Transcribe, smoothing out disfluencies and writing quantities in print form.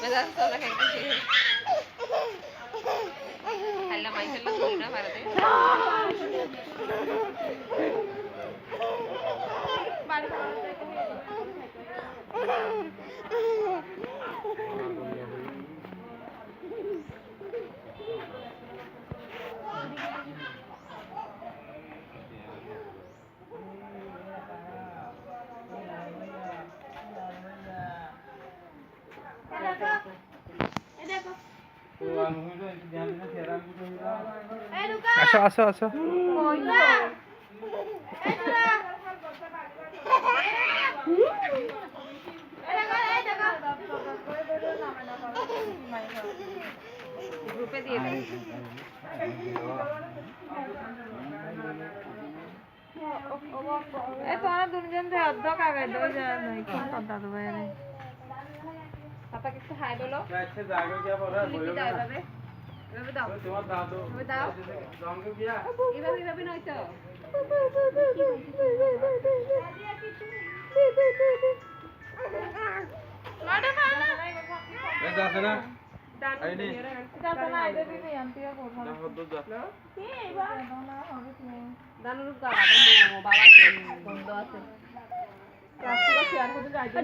মেজাজ চলা খাইতেছি খাইলাম মাই খেললাম করি না ভারতে আসো আসো আসো গ্রুপে দিয়ে দেন এই তোরা দুজন যে অর্ধ কাগজ দই যায় নাই কোন কথা তো বাইরে পাপাকে একটু হাই বলো আচ্ছা জায়গা কি পড়া লিপি দাও এভাবে এভাবে দাও তোমার দাও তো এভাবে দাও রঙ কিয়া এভাবে এভাবে নয় তো এ যাচ্ছে না ডান আইনি যাতে না আইবে বিবি আন্টিয়া কোথা না হদ্দ যা কি এইবা না হবে তো দানুর বাবা বাবা আছে বন্ধ আছে প্লাস্টিক আছে আর কোথায় যাইতে